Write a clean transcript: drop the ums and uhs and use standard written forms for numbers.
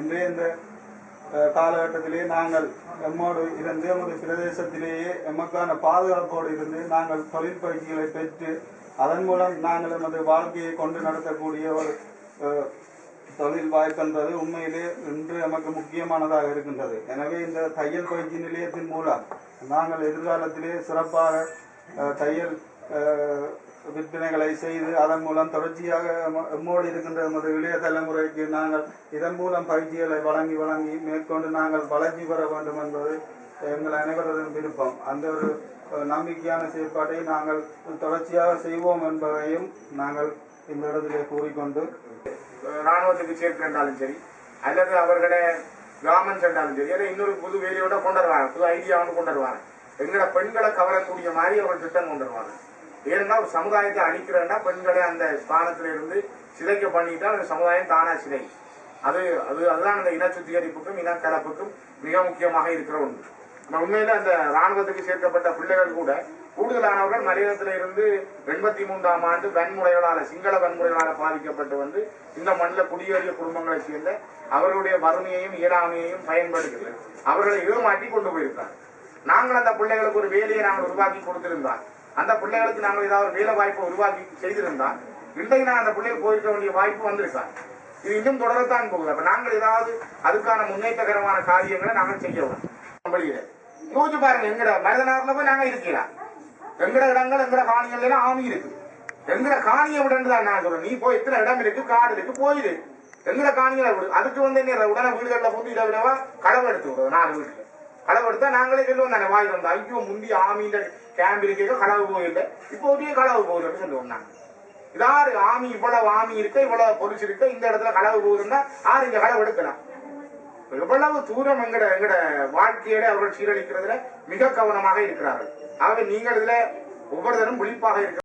இன்றைய இந்த காலகட்டத்திலே நாங்கள் எம்மோடு இருந்து எமது பிரதேசத்திலேயே எமக்கான பாதுகாப்போடு இருந்து நாங்கள் தொழில் பயிற்சிகளை பெற்று அதன் மூலம் நாங்கள் எமது வாழ்க்கையை கொண்டு நடத்தக்கூடிய ஒரு தொழில் வாய்ப்பென்றது உண்மையிலே இன்று நமக்கு முக்கியமானதாக இருக்கின்றது. எனவே இந்த தையல் பயிற்சி நிலையத்தின் மூலம் நாங்கள் எதிர்காலத்திலே சிறப்பாக தையல் விற்பனைகளை செய்து அதன் மூலம் தொடர்ச்சியாக எம்மோடு இருக்கின்ற எமது இளைய தலைமுறைக்கு நாங்கள் இதன் மூலம் பயிற்சிகளை வழங்கி மேற்கொண்டு நாங்கள் வளர்ச்சி பெற வேண்டும் என்பது எங்கள் அனைவரதும் விருப்பம். அந்த ஒரு நம்பிக்கையான செயற்பாட்டை நாங்கள் தொடர்ச்சியாக செய்வோம் என்பதையும் நாங்கள் இந்த இடத்திலே கூறிக்கொண்டு இராணுவத்துக்கு சேர்க்கின்றாலும் சரி அல்லது அவர்களை கவர்மெண்ட் சென்றாலும் சரி அதை இன்னொரு புது வேலையோட கொண்டு வருவாங்க, புது ஐடியாவோட கொண்டு வருவாங்க. எங்களை பெண்களை கவரக்கூடிய மாதிரி அவர்கள் திட்டம் கொண்டு வருவாங்க. ஏன்னா ஒரு சமுதாயத்தை அழிக்கிறேன்னா பெண்களை அந்த ஸ்தானத்தில இருந்து சிதைக்க பண்ணிட்டா அந்த சமுதாயம் தானா சிதை. அதுதான் அந்த இன சுத்திகரிப்புக்கும் இனக்கலப்புக்கும் மிக முக்கியமாக இருக்கிற ஒன்று. உண்மையில அந்த இராணுவத்துக்கு சேர்க்கப்பட்ட பிள்ளைகள் கூட கூடுதலானவர்கள் மலையகத்தில இருந்து 83ஆம் ஆண்டு வன்முறைகளால சிங்கள வன்முறைகளால பாதிக்கப்பட்டு இந்த மண்ணில் குடியேறிய குடும்பங்களை சேர்ந்த அவர்களுடைய வறுமையையும் இயலாமையையும் பயன்படுத்தி அவர்களை ஏமாற்றி கொண்டு போயிருக்காங்க. நாங்கள் அந்த பிள்ளைகளுக்கு ஒரு வேலையை நாங்கள் உருவாக்கி கொடுத்திருந்தால், அந்த பிள்ளைகளுக்கு நாங்கள் ஏதாவது ஒரு வேலை வாய்ப்பை உருவாக்கி செய்திருந்தால் இன்றைக்கு நான் அந்த பிள்ளைகள் போயிருக்க வேண்டிய வாய்ப்பு வந்திருக்காங்க. இது இன்னும் தொடரத்தான் போகுது. அப்ப நாங்கள் ஏதாவது அதுக்கான முன்னேற்றகரமான காரியங்களை நாங்கள் செய்யணும். யோசிச்சு பாருங்க, எங்கட மருதனார்ல போய் நாங்க இருக்கிறோம், எங்கட இடங்கள் எங்கட காணிகள் எல்லாம் ஆமி இருக்கு. எங்கட காணியை விடன்றுதான் நான் சொல்றேன். நீ போய் எத்தனை இடம் இருக்கு, காடு இருக்கு, போயிரு எங்கட காணிகளை விடு. அதுக்கு என்ன உடனே வீடுகளில் போட்டு இடவிடவா களவு எடுத்து விடுவோம். 4 வீட்டுல களவு எடுத்தா நாங்களே சொல்லுவோம் தானே வாய் வந்தா ஐயோ முந்தி ஆமின்ற கேம்ப் இருக்க களவு போயில்லை, இப்போ ஒரே களவு போகுதுன்னு சொல்லுவோம். நாங்க இதாரு ஆமி இவ்வளவு ஆமி இருக்க இவ்வளவு பொலிச்சு இருக்க இந்த இடத்துல களவு போகுதுன்னா ஆறு இந்த களவு எடுக்கலாம். எவ்வளவு தூரம் எங்கட வாழ்க்கையோட அவர்கள் சீரழிக்கிறதுல மிக கவனமாக இருக்கிறார்கள். ஆகவே நீங்கள் இதுல ஒவ்வொருத்தரும் விழிப்பாக இருக்கிற